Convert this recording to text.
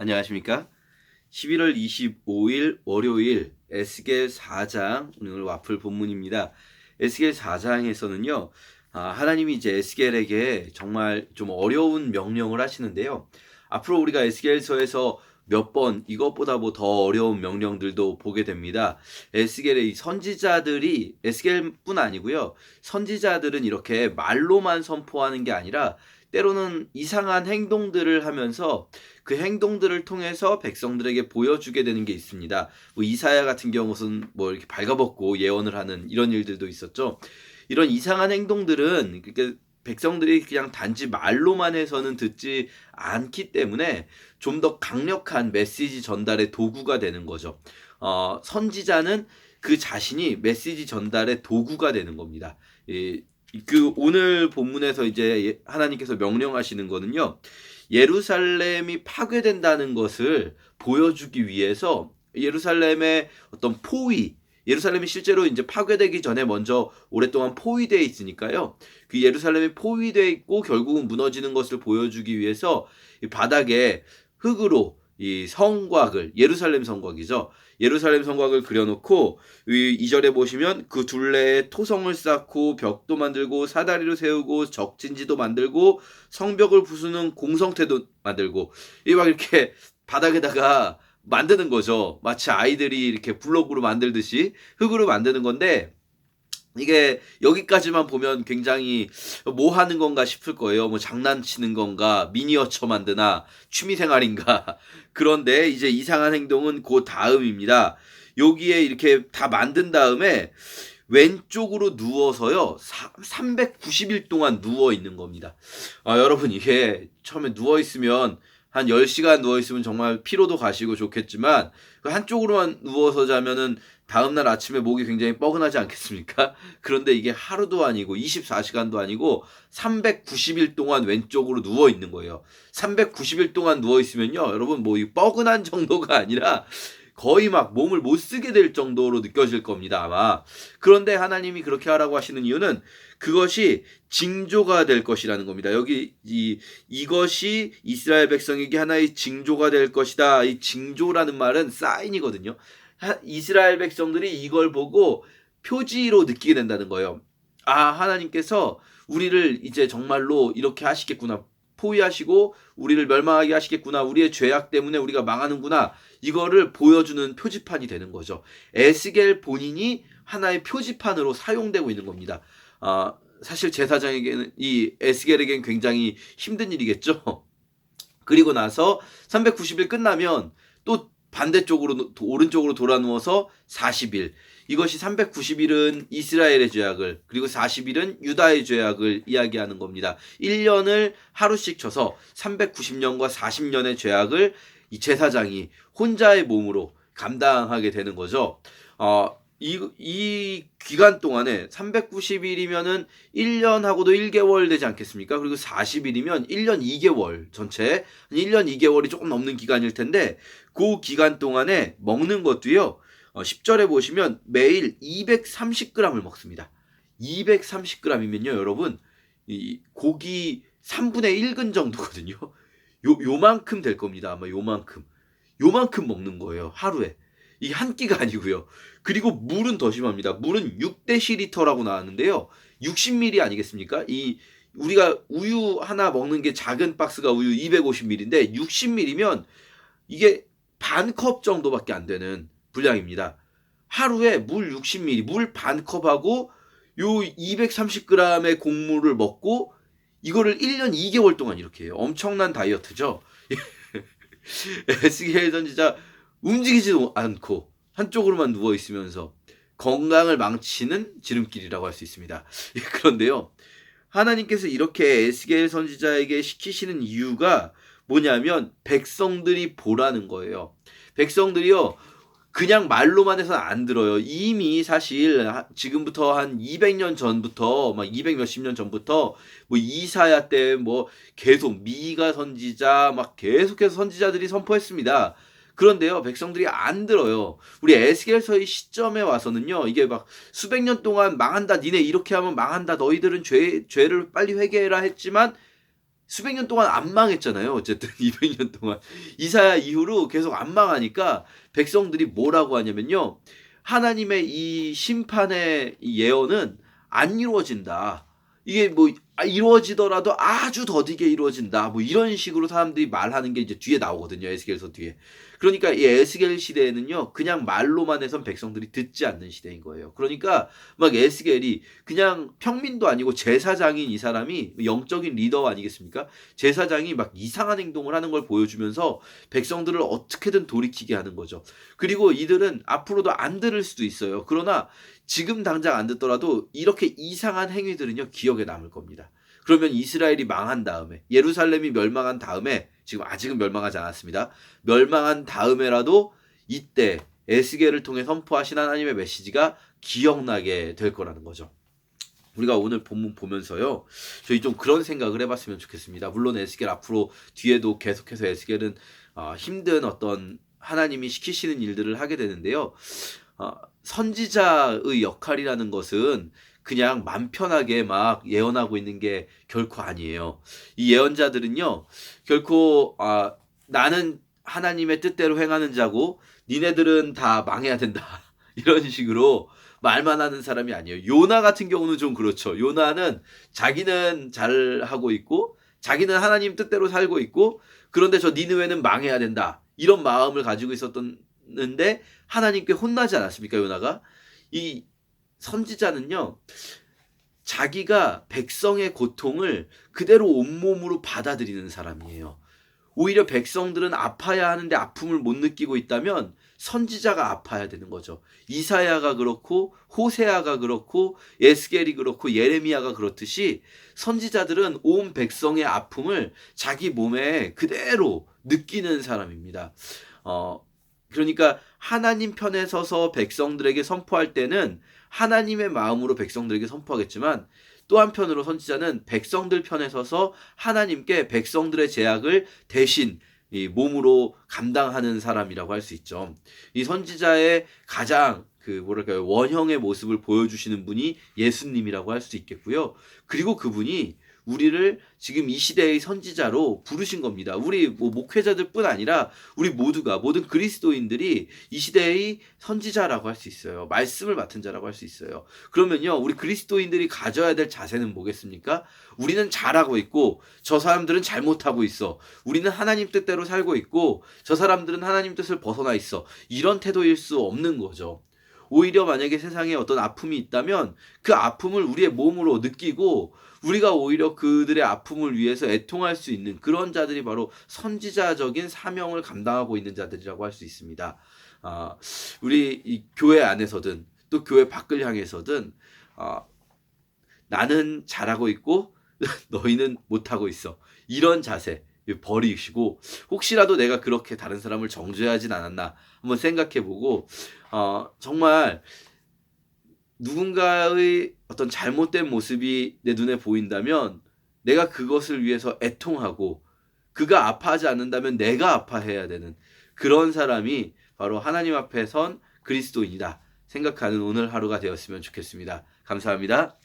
안녕하십니까? 11월 25일 월요일 에스겔 4장 오늘 와플 본문입니다. 에스겔 4장에서는요. 하나님이 이제 에스겔에게 정말 좀 어려운 명령을 하시는데요. 앞으로 우리가 에스겔서에서 몇 번 이것보다 뭐 더 어려운 명령들도 보게 됩니다. 에스겔의 선지자들이 에스겔뿐 아니고요. 선지자들은 이렇게 말로만 선포하는 게 아니라 때로는 이상한 행동들을 하면서 그 행동들을 통해서 백성들에게 보여주게 되는 게 있습니다. 뭐 이사야 같은 경우는 뭐 이렇게 발가벗고 예언을 하는 이런 일들도 있었죠. 이런 이상한 행동들은 백성들이 그냥 단지 말로만 해서는 듣지 않기 때문에 좀 더 강력한 메시지 전달의 도구가 되는 거죠. 선지자는 그 자신이 메시지 전달의 도구가 되는 겁니다. 그 오늘 본문에서 이제 하나님께서 명령하시는 거는요. 예루살렘이 파괴된다는 것을 보여주기 위해서 예루살렘의 어떤 포위, 예루살렘이 실제로 이제 파괴되기 전에 먼저 오랫동안 포위되어 있으니까요. 그 예루살렘이 포위되어 있고 결국은 무너지는 것을 보여주기 위해서 이 바닥에 흙으로 이 성곽을, 예루살렘 성곽이죠. 예루살렘 성곽을 그려놓고 이 절에 보시면 그 둘레에 토성을 쌓고 벽도 만들고 사다리로 세우고 적진지도 만들고 성벽을 부수는 공성태도 만들고 이 막 이렇게 바닥에다가 만드는 거죠. 마치 아이들이 이렇게 블록으로 만들듯이 흙으로 만드는 건데 이게 여기까지만 보면 굉장히 뭐 하는 건가 싶을 거예요. 뭐 장난치는 건가, 미니어처 만드나, 취미생활인가. 그런데 이제 이상한 행동은 그 다음입니다. 여기에 이렇게 다 만든 다음에 왼쪽으로 누워서요. 390일 동안 누워 있는 겁니다. 여러분 이게 처음에 누워 있으면 한 10시간 누워 있으면 정말 피로도 가시고 좋겠지만 그 한쪽으로만 누워서 자면은 다음날 아침에 목이 굉장히 뻐근하지 않겠습니까? 그런데 이게 하루도 아니고 24시간도 아니고 390일 동안 왼쪽으로 누워 있는 거예요. 390일 동안 누워 있으면요. 여러분 뭐 이 뻐근한 정도가 아니라 거의 막 몸을 못 쓰게 될 정도로 느껴질 겁니다, 아마. 그런데 하나님이 그렇게 하라고 하시는 이유는 그것이 징조가 될 것이라는 겁니다. 여기 이것이 이스라엘 백성에게 하나의 징조가 될 것이다. 이 징조라는 말은 사인이거든요. 이스라엘 백성들이 이걸 보고 표지로 느끼게 된다는 거예요. 하나님께서 우리를 이제 정말로 이렇게 하시겠구나. 포위하시고 우리를 멸망하게 하시겠구나. 우리의 죄악 때문에 우리가 망하는구나. 이거를 보여주는 표지판이 되는 거죠. 에스겔 본인이 하나의 표지판으로 사용되고 있는 겁니다. 사실 제사장에게는 이 에스겔에게는 굉장히 힘든 일이겠죠. 그리고 나서 390일 끝나면 또 반대쪽으로 오른쪽으로 돌아 누워서 40일. 이것이 390일은 이스라엘의 죄악을 그리고 40일은 유다의 죄악을 이야기하는 겁니다. 1년을 하루씩 쳐서 390년과 40년의 죄악을 이 제사장이 혼자의 몸으로 감당하게 되는 거죠. 이 기간 동안에 390일이면은 1년하고도 1개월 되지 않겠습니까? 그리고 40일이면 1년 2개월 전체 1년 2개월이 조금 넘는 기간일 텐데 그 기간 동안에 먹는 것도요. 10절에 보시면 매일 230g을 먹습니다. 230g이면요, 여러분 이 고기 3분의 1근 정도거든요. 요만큼 될 겁니다. 아마 요만큼 먹는 거예요. 하루에. 이게 한 끼가 아니고요. 그리고 물은 더 심합니다. 물은 6데시리터라고 나왔는데요. 60ml 아니겠습니까? 우리가 우유 하나 먹는 게 작은 박스가 우유 250ml인데 60ml면 이게 반 컵 정도밖에 안 되는 분량입니다. 하루에 물 60ml, 물 반 컵하고 요 230g의 곡물을 먹고 이거를 1년 2개월 동안 이렇게 해요. 엄청난 다이어트죠. 에스겔 선지자 움직이지도 않고 한쪽으로만 누워 있으면서 건강을 망치는 지름길이라고 할 수 있습니다. 그런데요. 하나님께서 이렇게 에스겔 선지자에게 시키시는 이유가 뭐냐면 백성들이 보라는 거예요. 백성들이요. 그냥 말로만 해서는 안 들어요. 이미 사실 지금부터 한 200년 전부터 막 200 몇십 년 전부터 뭐 이사야 때 뭐 계속 미가 선지자 막 계속해서 선지자들이 선포했습니다. 그런데요, 백성들이 안 들어요. 우리 에스겔서의 시점에 와서는요, 이게 막 수백 년 동안 망한다, 니네 이렇게 하면 망한다, 너희들은 죄를 빨리 회개해라 했지만 수백 년 동안 안 망했잖아요. 어쨌든 200년 동안. 이사야 이후로 계속 안 망하니까 백성들이 뭐라고 하냐면요. 하나님의 이 심판의 이 예언은 안 이루어진다. 이게 뭐 이루어지더라도 아주 더디게 이루어진다. 뭐 이런 식으로 사람들이 말하는 게 이제 뒤에 나오거든요. 에스겔서 뒤에. 그러니까 이 에스겔 시대에는요. 그냥 말로만 해선 백성들이 듣지 않는 시대인 거예요. 그러니까 막 에스겔이 그냥 평민도 아니고 제사장인 이 사람이 영적인 리더 아니겠습니까? 제사장이 막 이상한 행동을 하는 걸 보여주면서 백성들을 어떻게든 돌이키게 하는 거죠. 그리고 이들은 앞으로도 안 들을 수도 있어요. 그러나 지금 당장 안 듣더라도 이렇게 이상한 행위들은요, 기억에 남을 겁니다. 그러면 이스라엘이 망한 다음에, 예루살렘이 멸망한 다음에, 지금 아직은 멸망하지 않았습니다. 멸망한 다음에라도 이때 에스겔을 통해 선포하신 하나님의 메시지가 기억나게 될 거라는 거죠. 우리가 오늘 본문 보면서요, 저희 좀 그런 생각을 해봤으면 좋겠습니다. 물론 에스겔 앞으로 뒤에도 계속해서 에스겔은 힘든 어떤 하나님이 시키시는 일들을 하게 되는데요. 선지자의 역할이라는 것은 그냥 맘 편하게 막 예언하고 있는 게 결코 아니에요. 이 예언자들은요, 결코 나는 하나님의 뜻대로 행하는 자고 니네들은 다 망해야 된다. 이런 식으로 말만 하는 사람이 아니에요. 요나 같은 경우는 좀 그렇죠. 요나는 자기는 잘하고 있고 자기는 하나님 뜻대로 살고 있고 그런데 저 니느웨는 망해야 된다. 이런 마음을 가지고 있었는데 하나님께 혼나지 않았습니까, 요나가? 이 선지자는요, 자기가 백성의 고통을 그대로 온몸으로 받아들이는 사람이에요. 오히려 백성들은 아파야 하는데 아픔을 못 느끼고 있다면 선지자가 아파야 되는 거죠. 이사야가 그렇고 호세아가 그렇고 에스겔이 그렇고 예레미야가 그렇듯이 선지자들은 온 백성의 아픔을 자기 몸에 그대로 느끼는 사람입니다. 그러니까 하나님 편에 서서 백성들에게 선포할 때는 하나님의 마음으로 백성들에게 선포하겠지만 또 한편으로 선지자는 백성들 편에 서서 하나님께 백성들의 죄악을 대신 이 몸으로 감당하는 사람이라고 할 수 있죠. 이 선지자의 가장 뭐랄까요, 원형의 모습을 보여주시는 분이 예수님이라고 할 수 있겠고요. 그리고 그분이 우리를 지금 이 시대의 선지자로 부르신 겁니다. 우리 목회자들뿐 아니라 우리 모두가 모든 그리스도인들이 이 시대의 선지자라고 할 수 있어요. 말씀을 맡은 자라고 할 수 있어요. 그러면요, 우리 그리스도인들이 가져야 될 자세는 뭐겠습니까? 우리는 잘하고 있고 저 사람들은 잘못하고 있어. 우리는 하나님 뜻대로 살고 있고 저 사람들은 하나님 뜻을 벗어나 있어. 이런 태도일 수 없는 거죠. 오히려 만약에 세상에 어떤 아픔이 있다면 그 아픔을 우리의 몸으로 느끼고 우리가 오히려 그들의 아픔을 위해서 애통할 수 있는 그런 자들이 바로 선지자적인 사명을 감당하고 있는 자들이라고 할 수 있습니다. 우리 이 교회 안에서든 또 교회 밖을 향해서든 나는 잘하고 있고 너희는 못하고 있어. 이런 자세 버리시고 혹시라도 내가 그렇게 다른 사람을 정죄하진 않았나 한번 생각해보고 정말 누군가의 어떤 잘못된 모습이 내 눈에 보인다면 내가 그것을 위해서 애통하고 그가 아파하지 않는다면 내가 아파해야 되는 그런 사람이 바로 하나님 앞에 선 그리스도인이다 생각하는 오늘 하루가 되었으면 좋겠습니다. 감사합니다.